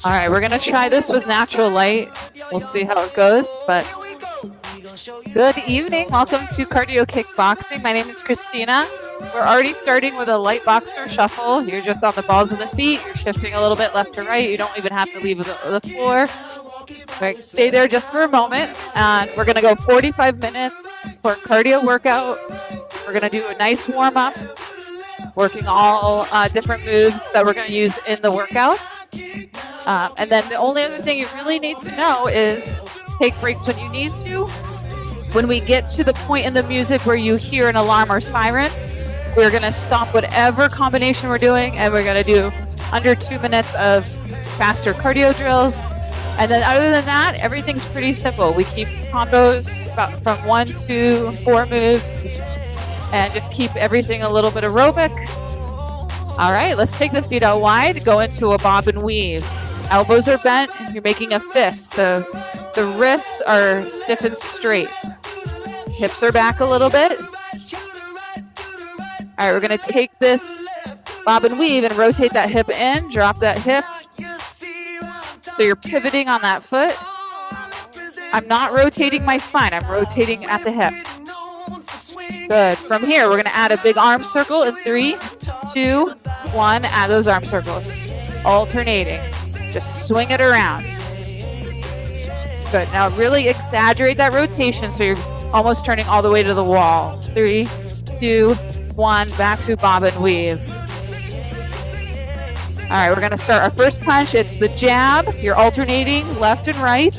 All right, we're gonna try this with natural light. We'll see how it goes, but good evening. Welcome to Cardio Kickboxing. My name is Christina. We're already starting with a light boxer shuffle. You're just on the balls of the feet. You're shifting a little bit left to right. You don't even have to leave the floor. Right, stay there just for a moment. And we're gonna go 45 minutes for a cardio workout. We're gonna do a nice warm up, working all different moves that we're gonna use in the workout. And then the only other thing you really need to know is take breaks when you need to. When we get to the point in the music where you hear an alarm or siren, we're going to stop whatever combination we're doing, and we're going to do under 2 minutes of faster cardio drills. And then other than that, everything's pretty simple. We keep combos from 1 to 4 moves and just keep everything a little bit aerobic. All right, let's take the feet out wide, go into a bob and weave. Elbows are bent, you're making a fist. The wrists are stiff and straight. Hips are back a little bit. All right, we're gonna take this bob and weave and rotate that hip in, drop that hip. So you're pivoting on that foot. I'm not rotating my spine, I'm rotating at the hip. Good. From here, we're gonna add a big arm circle in 3, 2, 1. Add those arm circles, alternating. Just swing it around. Good. Now really exaggerate that rotation so you're almost turning all the way to the wall. 3, 2, 1. Back to bob and weave. All right, we're going to start our first punch. It's the jab. You're alternating left and right,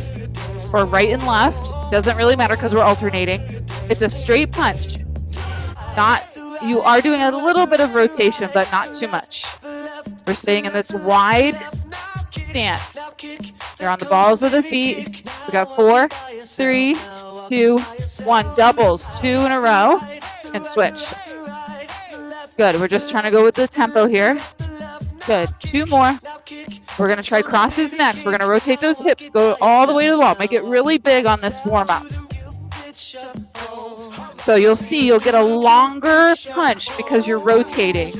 or right and left. Doesn't really matter because we're alternating. It's a straight punch. You are doing a little bit of rotation, but not too much. We're staying in this wide stance. You're on the balls of the feet. We got 4, 3, 2, 1. Doubles, 2 in a row, and switch. Good. We're just trying to go with the tempo here. Good. 2 more. We're going to try crosses next. We're going to rotate those hips, go all the way to the wall. Make it really big on this warm up. So you'll see you'll get a longer punch because you're rotating.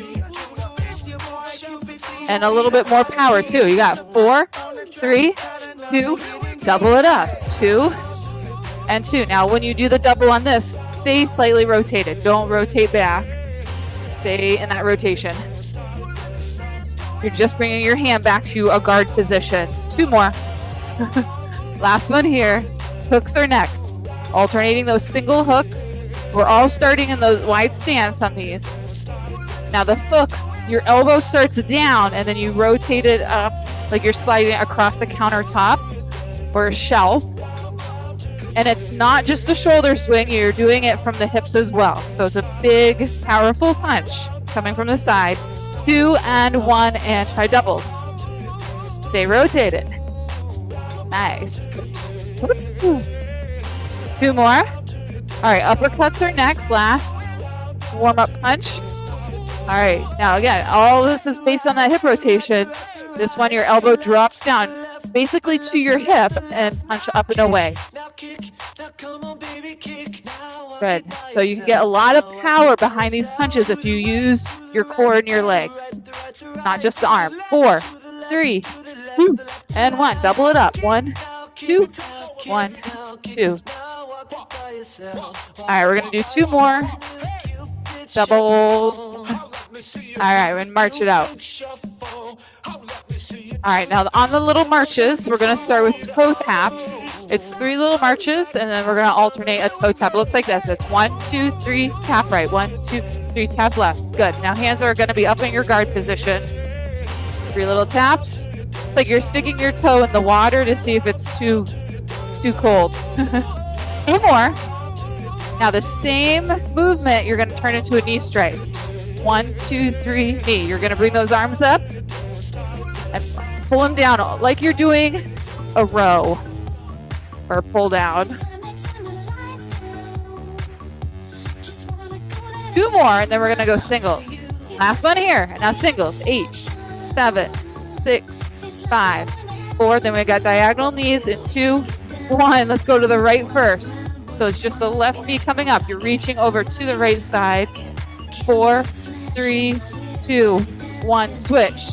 And a little bit more power too. You got 4, 3, 2, double it up. 2 and 2. Now when you do the double on this, stay slightly rotated. Don't rotate back. Stay in that rotation. You're just bringing your hand back to a guard position. 2 more. Last one here. Hooks are next. Alternating those single hooks. We're all starting in those wide stance on these. Now the hook, your elbow starts down and then you rotate it up like you're sliding it across the countertop or a shelf. And it's not just a shoulder swing, you're doing it from the hips as well. So it's a big, powerful punch coming from the side. 2 and 1, and try doubles. Stay rotated. Nice. 2 more. All right, uppercuts are next, last warm-up punch. All right, now again, all this is based on that hip rotation. This one, your elbow drops down basically to your hip and punch up and away. Good. So you can get a lot of power behind these punches if you use your core and your legs, not just the arm. 4, 3, 2, and 1. Double it up. 1, 2, 1, 2. All right, we're going to do 2 more. Doubles. All right, we're going to march it out. All right, now on the little marches, we're going to start with toe taps. It's 3 little marches, and then we're going to alternate a toe tap. It looks like this. It's 1, 2, 3, tap right. 1, 2, 3, tap left. Good. Now hands are going to be up in your guard position. 3 little taps. It's like you're sticking your toe in the water to see if it's too cold. 2 more. Now the same movement, you're going to turn into a knee strike. 1, 2, 3, knee. You're going to bring those arms up and pull them down like you're doing a row or pull down. 2 more, and then we're going to go singles. Last one here. And now singles. 8, 7, 6, 5, 4. Then we got diagonal knees in 2, 1. Let's go to the right first. So it's just the left knee coming up. You're reaching over to the right side. 4, 3, 2, 1. Switch.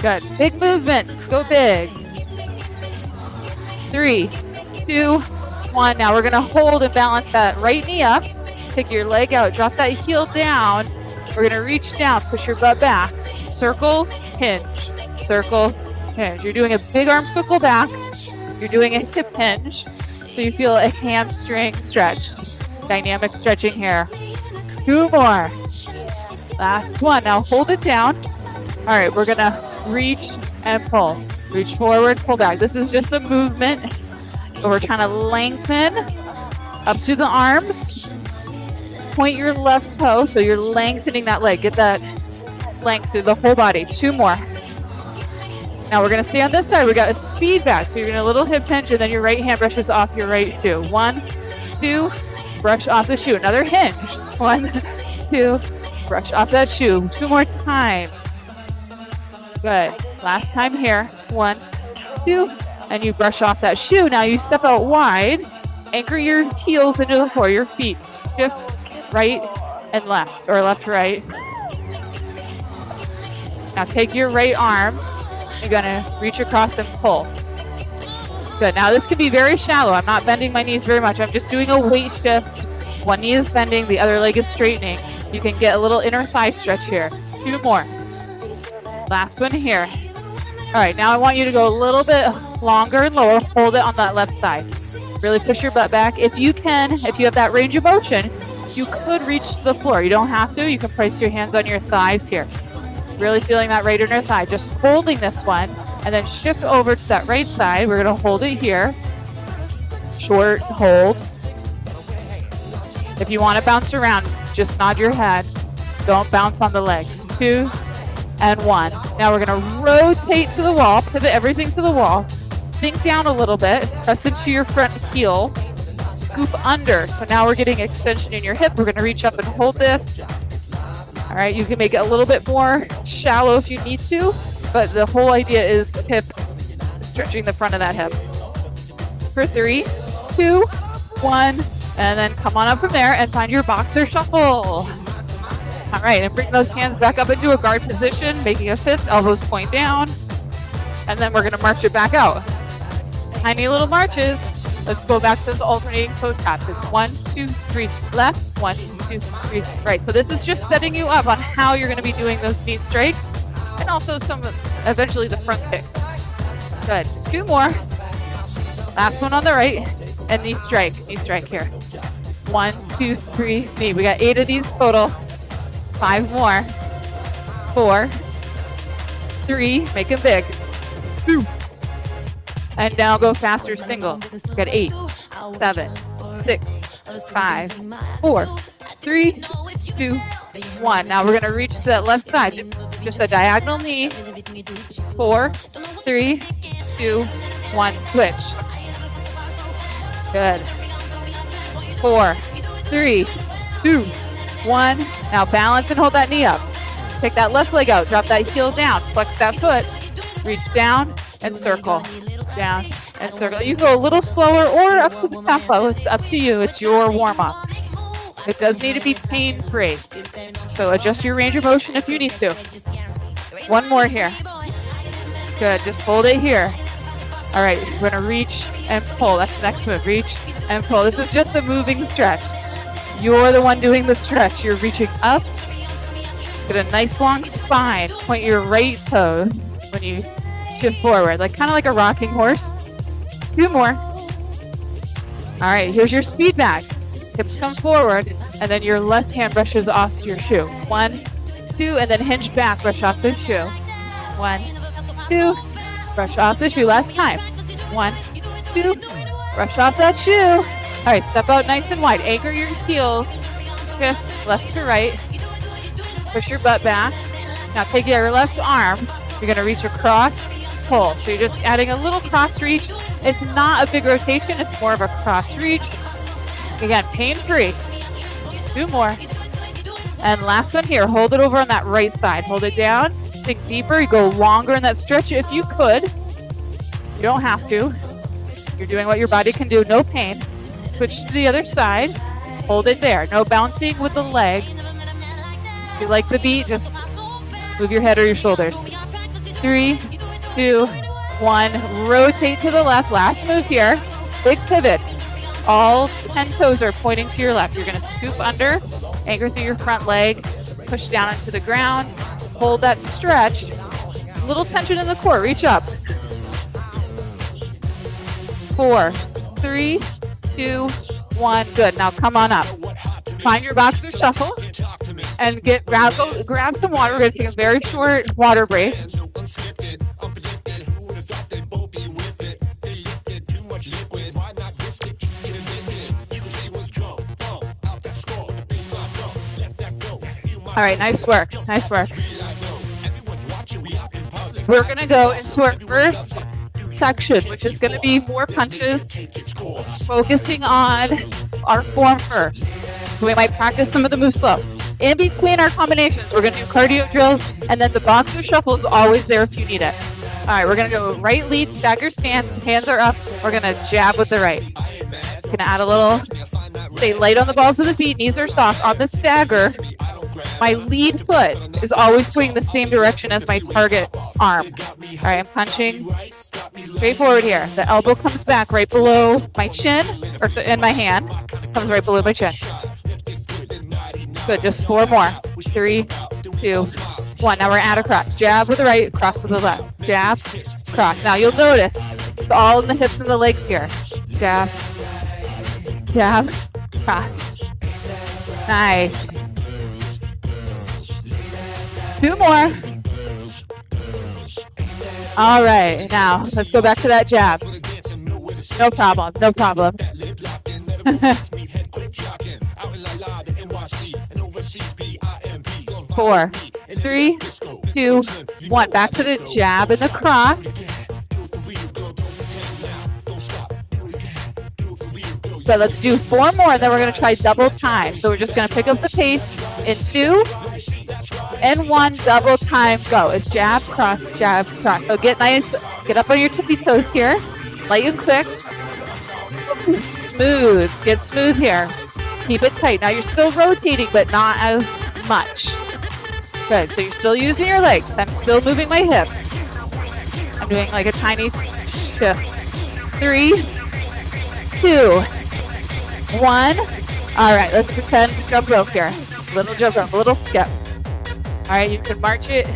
Good. Big movements. Go big. 3, 2, 1. Now we're going to hold and balance that right knee up. Take your leg out. Drop that heel down. We're going to reach down. Push your butt back. Circle, hinge. Circle, hinge. You're doing a big arm circle back. You're doing a hip hinge. So you feel a hamstring stretch. Dynamic stretching here. 2 more. Last one. Now hold it down. All right, we're going to reach and pull. Reach forward, pull back. This is just a movement. But we're trying to lengthen up to the arms. Point your left toe so you're lengthening that leg. Get that length through the whole body. 2 more. Now we're going to stay on this side. We got a speed back. So you're going to little hip hinge and then your right hand brushes off your right shoe. 1, 2, brush off the shoe. Another hinge. 1, 2, brush off that shoe. 2 more times. Good. Last time here. 1, 2, and you brush off that shoe. Now you step out wide. Anchor your heels into the floor. Your feet shift right and left, or left, right. Now take your right arm. You're going to reach across and pull. Good. Now this can be very shallow. I'm not bending my knees very much. I'm just doing a weight shift. One knee is bending, the other leg is straightening. You can get a little inner thigh stretch here. 2 more. Last one here. All right, now I want you to go a little bit longer and lower. Hold it on that left side. Really push your butt back. If you can, if you have that range of motion, you could reach the floor. You don't have to. You can place your hands on your thighs here. Really feeling that right inner thigh. Just holding this one and then shift over to that right side. We're going to hold it here. Short hold. If you want to bounce around, just nod your head. Don't bounce on the legs. 2 and 1. Now we're going to rotate to the wall, pivot everything to the wall. Sink down a little bit. Press into your front heel. Scoop under. So now we're getting extension in your hip. We're going to reach up and hold this. All right, you can make it a little bit more shallow if you need to, but the whole idea is hip, stretching the front of that hip. For 3, 2, 1, and then come on up from there and find your boxer shuffle. All right, and bring those hands back up into a guard position, making a fist, elbows point down, and then we're gonna march it back out. Tiny little marches. Let's go back to the alternating toe taps. It's 1, 2, 3, left, 1, 2, 3, right. So this is just setting you up on how you're going to be doing those knee strikes and also eventually the front kick. Good. 2 more. Last one on the right and knee strike here. 1, 2, 3, knee. We got 8 of these total. 5 more. 4, 3, make them big. 2. And now go faster single. We got 8, 7, 6, 5, 4, 3, 2, 1. Now we're going to reach to that left side. Just a diagonal knee. 4, 3, 2, 1. Switch. Good. 4, 3, 2, 1. Now balance and hold that knee up. Take that left leg out. Drop that heel down. Flex that foot. Reach down and circle. Down and circle. You go a little slower or up to the tempo. It's up to you. It's your warm-up. It does need to be pain-free. So adjust your range of motion if you need to. 1 more here. Good. Just hold it here. All right. We're going to reach and pull. That's the next move. Reach and pull. This is just a moving stretch. You're the one doing the stretch. You're reaching up. Get a nice long spine. Point your right toe when you shift forward, kind of like a rocking horse. 2 more. All right, here's your speed back. Hips come forward, and then your left hand brushes off your shoe. 1, 2, and then hinge back, brush off the shoe. 1, 2, brush off the shoe. Last time. 1, 2, brush off that shoe. All right, step out nice and wide. Anchor your heels. Shift left to right. Push your butt back. Now take your left arm. You're going to reach across. Pull. So you're just adding a little cross reach. It's not a big rotation. It's more of a cross reach. Again, pain-free. 2 more. And last one here. Hold it over on that right side. Hold it down. Sink deeper. You go longer in that stretch if you could. You don't have to. You're doing what your body can do. No pain. Switch to the other side. Hold it there. No bouncing with the leg. If you like the beat, just move your head or your shoulders. 3, 2, 1. Rotate to the left. Last move here. Big pivot. All 10 toes are pointing to your left. You're going to scoop under, anchor through your front leg, push down into the ground, hold that stretch. Little tension in the core. Reach up. 4, 3, 2, 1. Good. Now come on up. Find your boxer shuffle and grab some water. We're going to take a very short water break. All right, nice work. Nice work. We're going to go into our first section, which is going to be more punches, focusing on our form first. So we might practice some of the moves slow. In between our combinations, we're going to do cardio drills, and then the boxer shuffle is always there if you need it. All right, we're going to go right lead, stagger stance, hands are up. We're going to jab with the right. Going to add a little, stay light on the balls of the feet, knees are soft. On the stagger, my lead foot is always pointing the same direction as my target arm. All right, I'm punching straight forward here. The elbow comes back right below my chin, and my hand comes right below my chin. Good, just 4 more. 3, 2, 1. Now we're gonna add a cross. Jab with the right, cross with the left. Jab, cross. Now you'll notice it's all in the hips and the legs here. Jab, jab, cross. Nice. 2 more. All right, now let's go back to that jab. No problem, no problem. 4, 3, 2, 1. Back to the jab and the cross. So let's do 4 more, and then we're going to try double time. So we're just going to pick up the pace in 2 and 1, double time, go. It's jab, cross, cross. So get nice, get up on your tippy toes here, light and quick. Smooth, get smooth here. Keep it tight. Now you're still rotating, but not as much. Good, so you're still using your legs. I'm still moving my hips. I'm doing like a tiny shift. 3, 2, 1. All right, let's pretend jump rope here. Little jump rope, a little skip. All right, you can march it.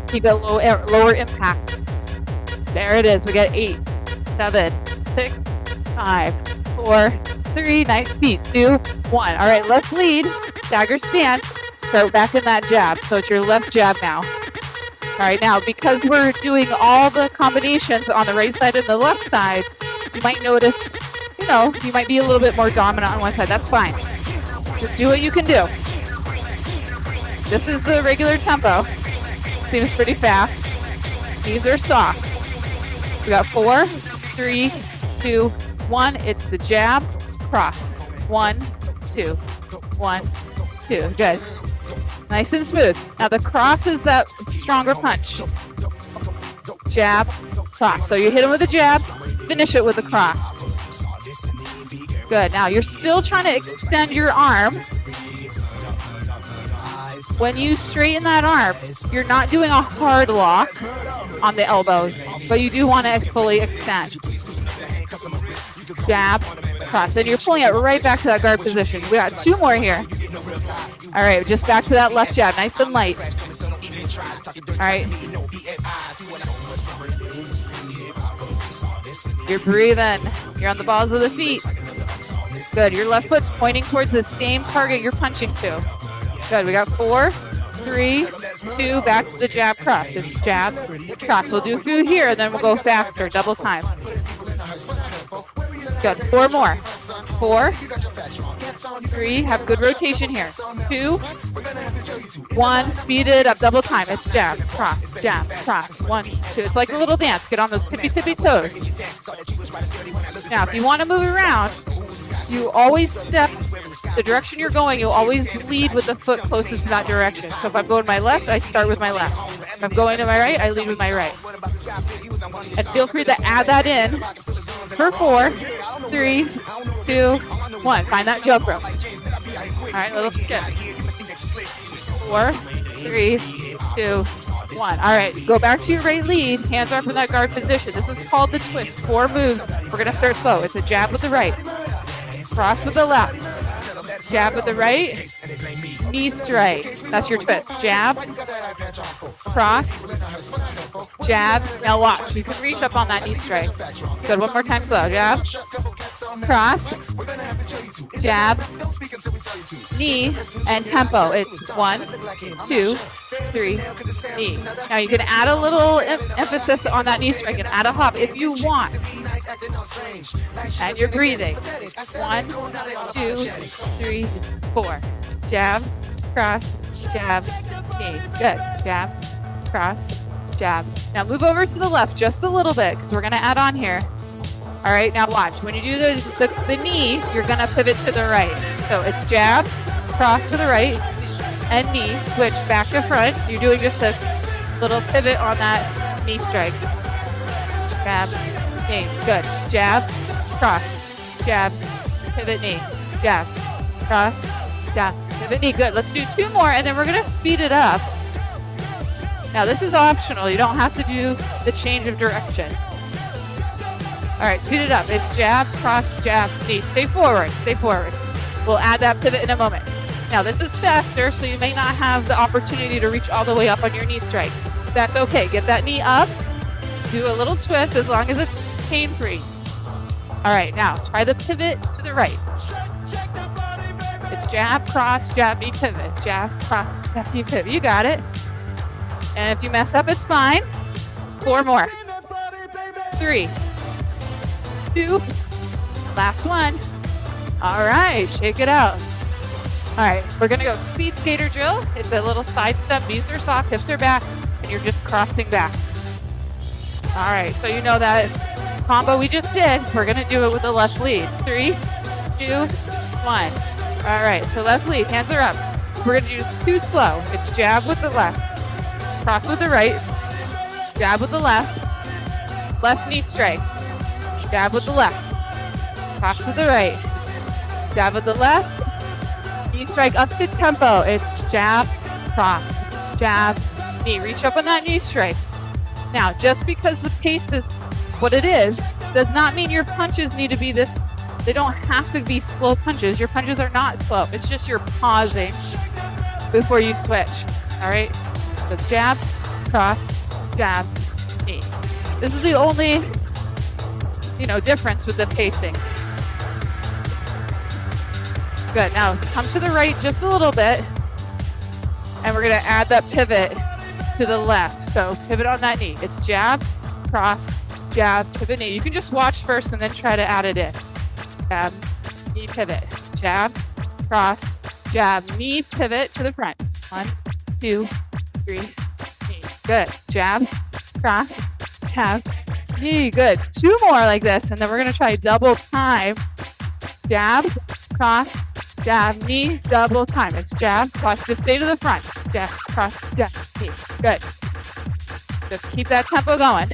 Keep it lower impact. There it is. We got 8, 7, 6, 5, 4, 3. Nice feet. 2, 1. All right, left lead. Stagger stance. Start back in that jab. So it's your left jab now. All right, now because we're doing all the combinations on the right side and the left side, you might notice, you might be a little bit more dominant on one side. That's fine. Just do what you can do. This is the regular tempo. Seems pretty fast. These are soft. We got 4, 3, 2, 1. It's the jab, cross. 1, 2, 1, 2. Good. Nice and smooth. Now the cross is that stronger punch. Jab, cross. So you hit him with a jab, finish it with a cross. Good. Now you're still trying to extend your arm. When you straighten that arm, you're not doing a hard lock on the elbows, but you do want to fully extend. Jab, cross. And you're pulling it right back to that guard position. We got 2 more here. All right, just back to that left jab, nice and light. All right. You're breathing. You're on the balls of the feet. Good. Your left foot's pointing towards the same target you're punching to. Good. We got 4, 3, 2. Back to the jab, cross. It's jab, cross. We'll do a few here, and then we'll go faster. Double time. Good. 4 more. 4, 3. Have good rotation here. 2, 1. Speed it up. Double time. It's jab, cross, 1, 2. It's like a little dance. Get on those tippy toes. Now, if you want to move around, you always step the direction you're going. You'll always lead with the foot closest to that direction. So if I'm going to my left, I start with my left. If I'm going to my right, I lead with my right. And feel free to add that in for 4, 3, 2, 1. Find that jump rope. All right, little skip. 4, 3, 2, 1. All right, go back to your right lead. Hands are up in that guard position. This is called the twist. 4 moves. We're going to start slow. It's a jab with the right, cross with the left, jab with the right, knee strike. That's your twist. Jab, cross, jab. Now watch. You can reach up on that knee strike. Good. One more time slow. Jab, cross, jab, knee, and tempo. It's 1, 2, 3, knee. Now you can add a little emphasis on that knee strike and add a hop if you want. And you're breathing. 1, 2, 3, 4. Jab, cross, jab, knee. Good. Jab, cross, jab. Now move over to the left just a little bit because we're going to add on here. All right, now watch. When you do the knee, you're going to pivot to the right. So it's jab, cross to the right, and knee. Switch back to front. You're doing just a little pivot on that knee strike. Jab, knee. Good. Jab, cross, jab, pivot, knee. Jab, cross, jab, pivot, knee. Good. Let's do 2 more, and then we're going to speed it up. Now, this is optional. You don't have to do the change of direction. All right, speed it up. It's jab, cross, jab, knee. Stay forward. Stay forward. We'll add that pivot in a moment. Now, this is faster, so you may not have the opportunity to reach all the way up on your knee strike. That's okay. Get that knee up. Do a little twist as long as it's pain-free. All right, now try the pivot to the right. It's jab, cross, jab, knee, pivot. Jab, cross, jab, knee, pivot. You got it. And if you mess up, it's fine. 4 more. 3, 2, last one. All right, shake it out. All right, we're gonna go speed skater drill. It's a little side step, knees are soft, hips are back, and you're just crossing back. All right, so you know that combo we just did. We're gonna do it with the left lead. 3, 2, 1. All right, so left lead, hands are up. We're gonna do 2 slow. It's jab with the left, cross with the right, jab with the left knee strike, jab with the left, cross with the right, jab with the left, knee strike up to tempo. It's jab, cross, jab, knee. Reach up on that knee strike. Now, just because the pace is what it is, does not mean your punches need to be this. They don't have to be slow punches. Your punches are not slow. It's just you're pausing before you switch. All right? So it's jab, cross, jab, knee. This is the only, difference with the pacing. Good. Now come to the right just a little bit, and we're going to add that pivot to the left. So pivot on that knee. It's jab, cross, jab, pivot, knee. You can just watch first and then try to add it in. Jab, knee, pivot. Jab, cross, jab, knee, pivot to the front. 1, 2, 3, knee. Good. Jab, cross, jab, knee. Good. 2 more like this, and then we're going to try double time. Jab, cross, jab, knee, double time. It's jab, cross. Just stay to the front. Jab, cross, jab, knee. Good. Just keep that tempo going.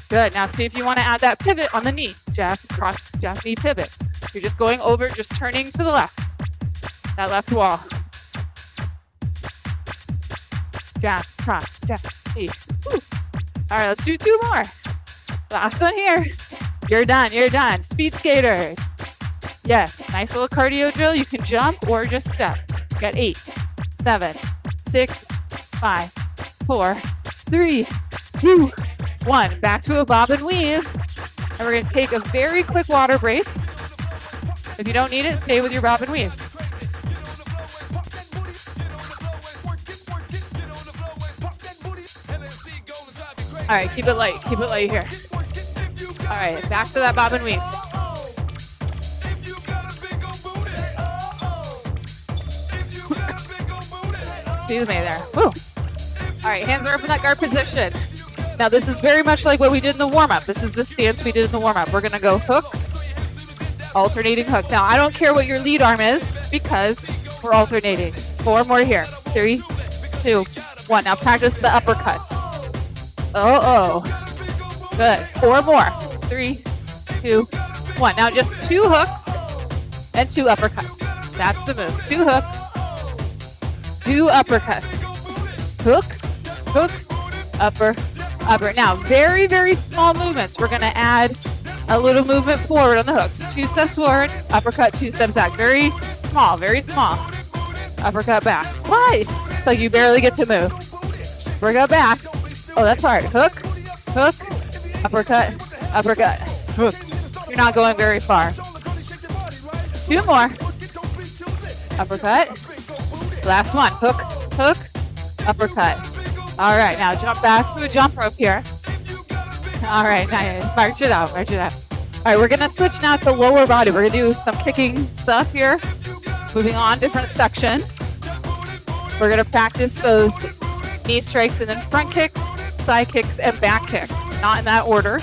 Good. Now see if you want to add that pivot on the knee. Jab, cross, jab, knee, pivot. You're just going over, just turning to the left. That left wall. Jab, cross, jab, knee. Woo. All right, let's do 2 more. Last one here. You're done. You're done. Speed skaters. Yes. Nice little cardio drill. You can jump or just step. You got 8, 7, 6, 5, 4, 3, 2, 1. Back to a bob and weave. And we're going to take a very quick water break. If you don't need it, stay with your bob and weave. All right, keep it light. Keep it light here. All right, back to that bob and weave. Excuse me there. Woo. All right, hands are up in that guard position. Now this is very much like what we did in the warm-up. This is the stance we did in the warm-up. We're gonna go hooks, alternating hook. Now I don't care what your lead arm is because we're alternating. 4 more here. 3, 2, 1. Now practice the uppercuts. Oh. Good. 4 more. 3, 2, 1. Now just 2 hooks and 2 uppercuts. That's the move. 2 hooks, 2 uppercuts. Hook, hook, upper, upper. Now, very, very small movements. We're going to add a little movement forward on the hooks. 2 steps forward, uppercut, 2 steps back. Very small, very small. Uppercut back. Why? So you barely get to move. Uppercut back. Oh, that's hard. Hook, hook, uppercut, uppercut, hook. You're not going very far. 2 more. Uppercut. Last one. Hook, hook, uppercut. All right, now jump back to a jump rope here. All right, now march it out, march it out. All right, we're gonna switch now to lower body. We're gonna do some kicking stuff here. Moving on, different section. We're gonna practice those knee strikes and then front kicks, side kicks, and back kicks. Not in that order,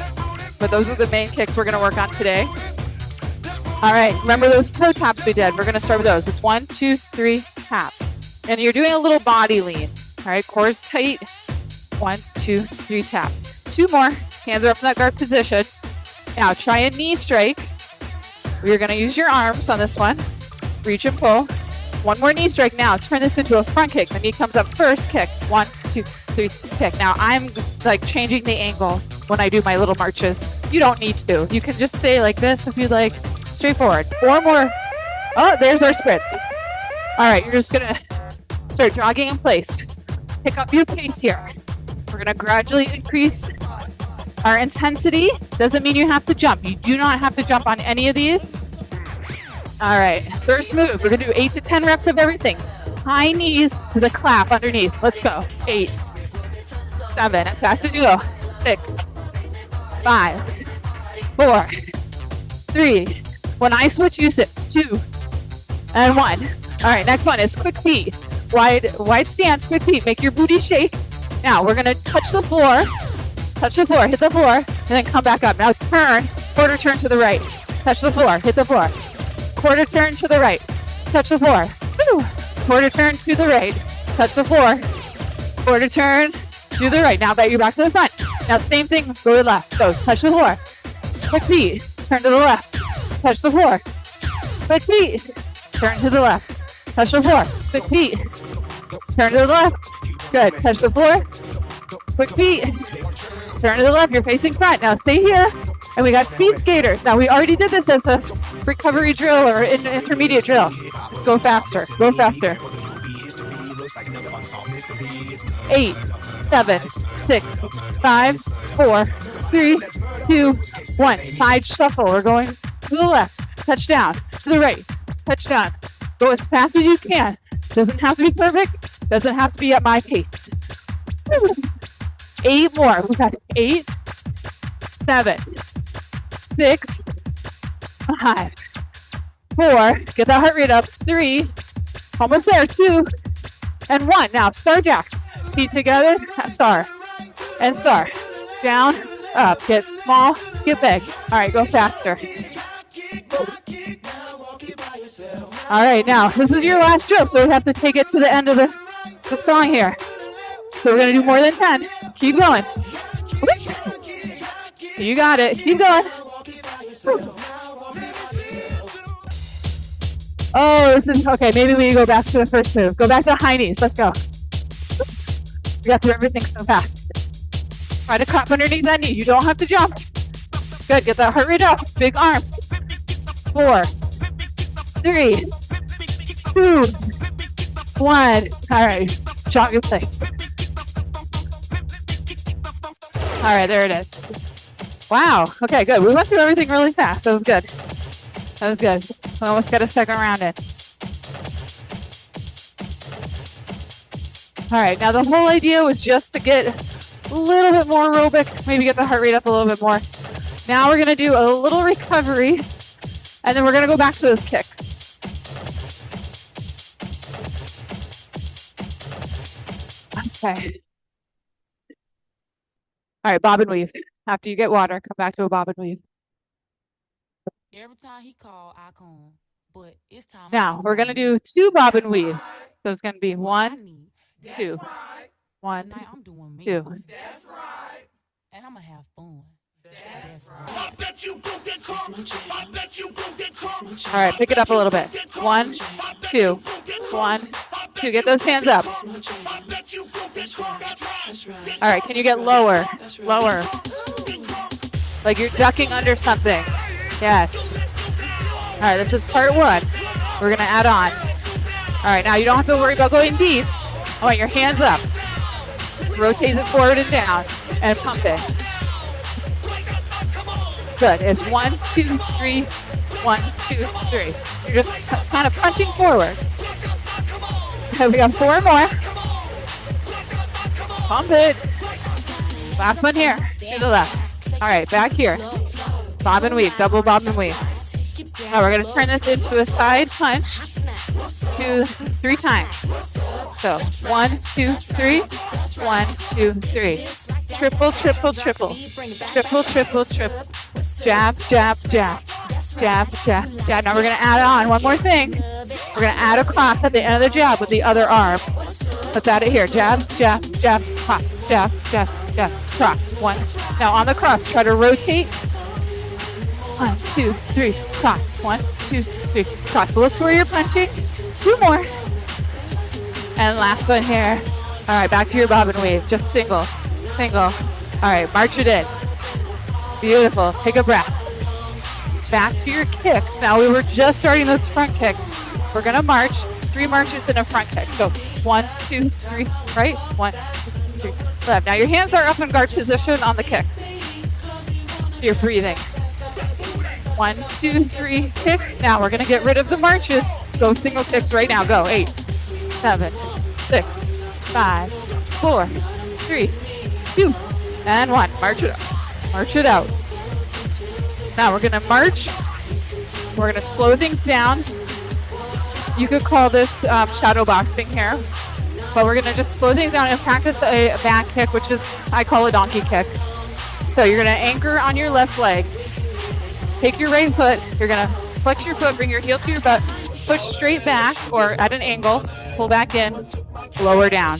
but those are the main kicks we're gonna work on today. All right, remember those toe taps we did? We're gonna start with those. It's 1, 2, 3, tap. And you're doing a little body lean. All right, core is tight. 1, 2, 3, tap. 2 more. Hands are up in that guard position. Now try a knee strike. You're gonna use your arms on this one. Reach and pull. 1 more knee strike. Now turn this into a front kick. The knee comes up first, kick. 1, 2, 3, kick. Now I'm like changing the angle when I do my little marches. You don't need to. You can just stay like this if you'd like. Straightforward. 4 more. Oh, there's our sprints. All right, you're just gonna start jogging in place. Pick up your pace here. We're gonna gradually increase our intensity. Doesn't mean you have to jump. You do not have to jump on any of these. All right, first move. We're gonna do 8 to 10 reps of everything. High knees to the clap underneath. Let's go. 8, 7, as fast as you go. 6, 5, 4, 3. When I switch, you 6, 2, and 1. All right, next one is quick feet. Wide stance, quick feet. Make your booty shake. Now we're gonna touch the floor, hit the floor, and then come back up. Now turn, quarter turn to the right. Touch the floor, hit the floor. Quarter turn to the right, touch the floor. Woo. Quarter turn to the right, touch the floor. Quarter turn to the right. Now back you back to the front. Now same thing, go to the left. So touch the floor. Quick feet, turn to the left. Touch the floor. Quick feet. Turn to the left. Touch the floor. Quick feet. Turn to the left. Good. Touch the floor. Quick feet. Turn to the left. You're facing front. Now stay here. And we got speed skaters. Now we already did this as a recovery drill or an intermediate drill. Just go faster. Go faster. 8, 7, 6, 5, 4, 3, 2, 1. Side shuffle. We're going to the left, touch down, to the right, touch down. Go as fast as you can. Doesn't have to be perfect, doesn't have to be at my pace. 8 more. We got 8, 7, 6, 5, 4. Get that heart rate up. 3, almost there. 2, and 1. Now star jack. Feet together, star, and star. Down, up. Get small, get big. All right, go faster. All right, now this is your last drill, so we have to take it to the end of the song here. So we're gonna do more than 10. Keep going. You got it. Keep going. Oh, this is okay. Maybe we go back to the first move. Go back to high knees. Let's go. We got through everything so fast. Try to clap underneath that knee. You don't have to jump. Good. Get that heart rate up. Big arms. 4, 3, 2, 1. All right. Jog in place. All right. There it is. Wow. Okay. Good. We went through everything really fast. That was good. That was good. We almost got a second round in. All right. Now the whole idea was just to get a little bit more aerobic. Maybe get the heart rate up a little bit more. Now we're going to do a little recovery. And then we're going to go back to those kicks. Okay. All right, bob and weave. After you get water, come back to a bob and weave. Every time he called, I come. But it's time. Now, we're going to do 2 bob and weaves. So it's going to be 1, 2. 1, 2. That's right. And I'm going to have fun. All right, pick it up a little bit. 1, 2, 1, 2. Get those hands up. All right, can you get lower? Lower. Like you're ducking under something. Yes. All right, this is part 1. We're going to add on. All right, now you don't have to worry about going deep. I want your hands up. Rotate it forward and down and pump it. Good. It's 1, 2, 3. 1, 2, 3. You're just kind of punching forward. Okay, we got 4 more. Pump it. Last one here. To the left. All right, back here. Bob and weave. Double bob and weave. Now we're going to turn this into a side punch 2, 3 times. So 1, 2, 3. 1, 2, 3. Triple, triple, triple. Triple, triple, triple. Jab, jab, jab. Jab, jab, jab. Now we're going to add on one more thing. We're going to add a cross at the end of the jab with the other arm. Let's add it here. Jab, jab, jab, cross. Jab, jab, jab, cross. 1. Now on the cross, try to rotate. 1, 2, 3, cross. 1, 2, 3, cross. So look to where you're punching. 2 more. And last one here. All right, back to your bob and weave. Just single, single. All right, march it in. Beautiful. Take a breath. Back to your kick. Now we were just starting those front kicks. We're going to march 3 marches in a front kick. So 1, 2, 3, right? 1, 2, 3, left. Now your hands are up in guard position on the kick. You're breathing. 1, 2, 3, kick. Now we're going to get rid of the marches. Go single kicks right now. Go. 8, 7, 6, 5, 4, 3, 2, and 1. March it out. March it out. Now we're going to march. We're going to slow things down. You could call this shadow boxing here, but we're going to just slow things down and practice a back kick, which is, I call a donkey kick. So you're going to anchor on your left leg. Take your right foot. You're going to flex your foot, bring your heel to your butt, push straight back or at an angle, pull back in, lower down.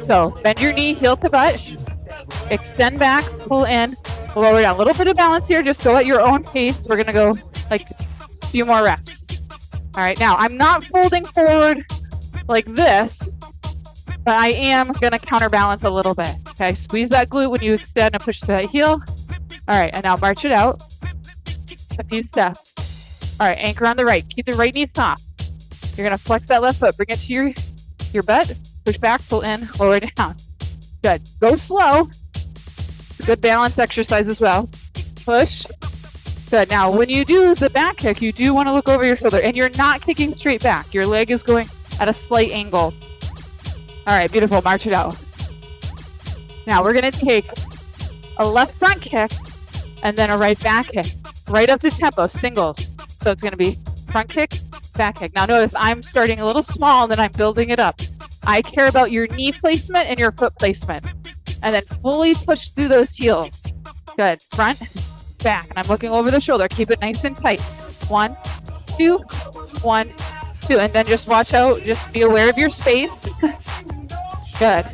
So bend your knee, heel to butt, extend back, pull in, lower down. A little bit of balance here. Just go at your own pace. We're going to go like a few more reps. All right. Now, I'm not folding forward like this, but I am going to counterbalance a little bit. Okay. Squeeze that glute when you extend and push to that heel. All right. And now march it out. A few steps. All right. Anchor on the right. Keep the right knee soft. You're going to flex that left foot. Bring it to your butt. Push back, pull in, lower down. Good. Go slow. It's a good balance exercise as well. Push. Good. Now, when you do the back kick, you do want to look over your shoulder, and you're not kicking straight back. Your leg is going at a slight angle. All right, beautiful. March it out. Now, we're going to take a left front kick and then a right back kick. Right up to tempo, singles. So it's going to be front kick, back kick. Now, notice I'm starting a little small, and then I'm building it up. I care about your knee placement and your foot placement. And then fully push through those heels. Good. Front, back. And I'm looking over the shoulder. Keep it nice and tight. 1, 2, 1, 2. And then just watch out. Just be aware of your space. Good.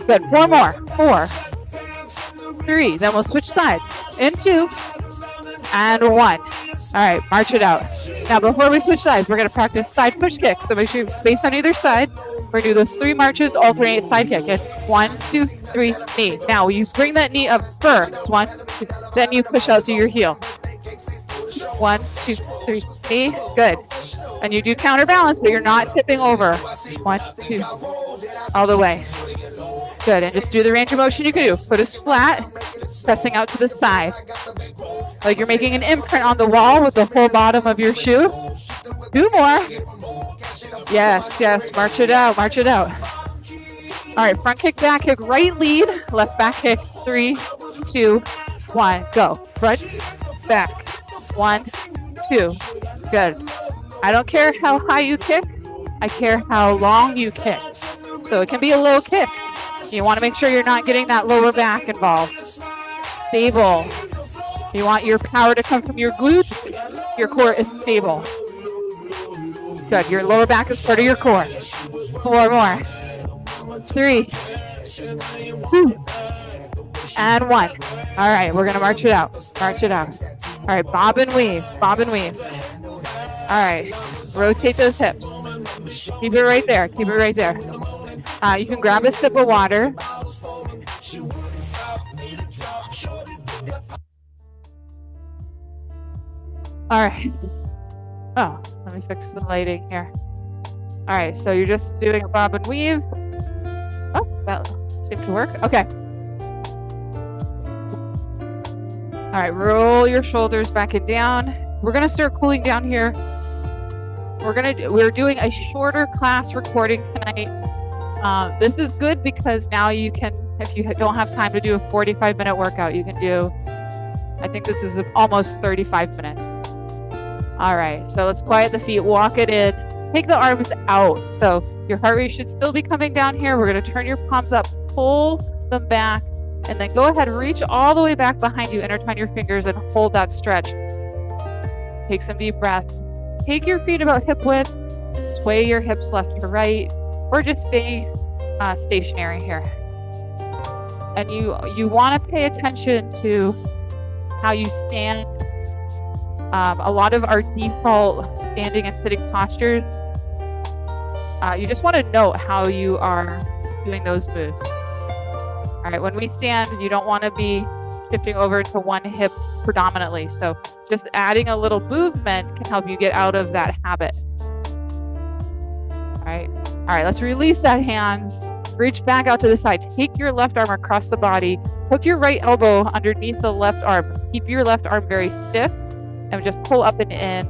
Good. 4 more. 4, 3. Then we'll switch sides. In 2 and 1. All right. March it out. Now, before we switch sides, we're going to practice side push kicks. So make sure you have space on either side. We're going to do those 3 marches, alternate side kick. It's 1, 2, 3, knee. Now, you bring that knee up first. 1, 2, then you push out to your heel. 1, 2, 3, knee. Good. And you do counterbalance, but you're not tipping over. 1, 2, all the way. Good. And just do the range of motion you can do. Foot is flat, pressing out to the side. Like you're making an imprint on the wall with the whole bottom of your shoe. 2 more. Yes, yes. March it out. March it out. All right. Front kick, back kick, right lead, left back kick. 3, 2, 1. Go. Front, back. 1, 2. Good. I don't care how high you kick. I care how long you kick. So it can be a low kick. You want to make sure you're not getting that lower back involved. Stable. You want your power to come from your glutes. Your core is stable. Good. Your lower back is part of your core. 4 more. 3, 2, And 1. All right, we're going to march it out. March it out. All right, bob and weave. Bob and weave. All right, rotate those hips. Keep it right there. Keep it right there. You can grab a sip of water. All right. Oh, let me fix the lighting here. All right, so you're just doing a bob and weave. Oh, that seemed to work. Okay. All right, roll your shoulders back and down. We're gonna start cooling down here. We're doing a shorter class recording tonight. This is good because now you can, if you don't have time to do a 45-minute workout, you can do, I think this is almost 35 minutes. All right, so let's quiet the feet, walk it in, take the arms out. So your heart rate should still be coming down here. We're gonna turn your palms up, pull them back, and then go ahead, reach all the way back behind you, intertwine your fingers and hold that stretch. Take some deep breath. Take your feet about hip width, sway your hips left to right, or just stay stationary here. And you want to pay attention to how you stand. A lot of our default standing and sitting postures, you just want to note how you are doing those moves. All right, when we stand, you don't want to be shifting over to one hip predominantly. So just adding a little movement can help you get out of that habit. All right, let's release that hands. Reach back out to the side. Take your left arm across the body. Hook your right elbow underneath the left arm. Keep your left arm very stiff and just pull up and in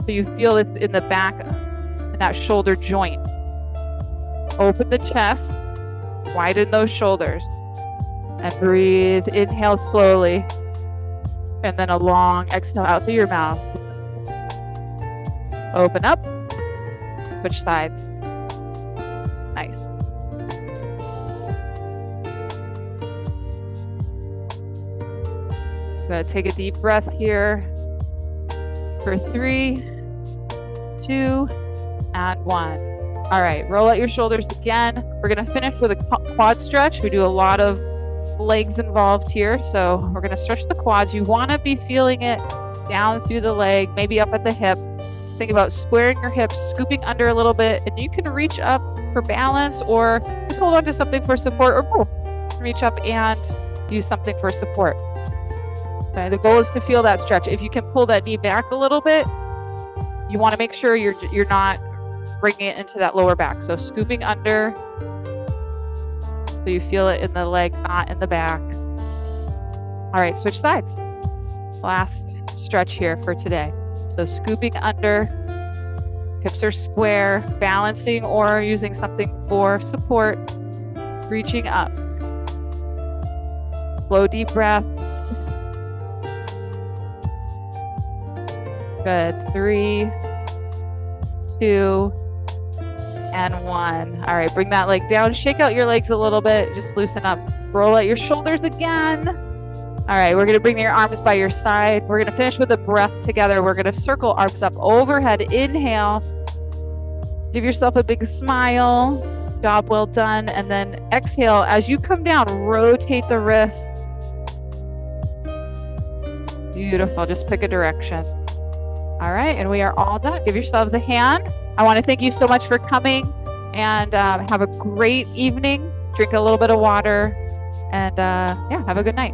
so you feel it in the back, in that shoulder joint. Open the chest, widen those shoulders, and breathe. Inhale slowly, and then a long exhale out through your mouth. Open up, switch sides. Nice. Good. Take a deep breath here for 3, 2, and 1. All right, roll out your shoulders again. We're going to finish with a quad stretch. We do a lot of legs involved here, so we're going to stretch the quads. You want to be feeling it down through the leg, maybe up at the hip. Think about squaring your hips, scooping under a little bit, and you can reach up for balance or just hold on to something for support, or both. Reach up and use something for support. Okay, the goal is to feel that stretch. If you can pull that knee back a little bit, you want to make sure you're not bringing it into that lower back. So scooping under so you feel it in the leg, not in the back. All right, switch sides. Last stretch here for today. So scooping under, hips are square, balancing or using something for support, reaching up. Slow, deep breaths. Good. 3, 2, and 1. All right, bring that leg down. Shake out your legs a little bit. Just loosen up. Roll out your shoulders again. All right, we're going to bring your arms by your side. We're going to finish with a breath together. We're going to circle arms up overhead. Inhale. Give yourself a big smile. Job well done. And then exhale. As you come down, rotate the wrists. Beautiful. Just pick a direction. All right, and we are all done. Give yourselves a hand. I want to thank you so much for coming, and have a great evening. Drink a little bit of water, and yeah, have a good night.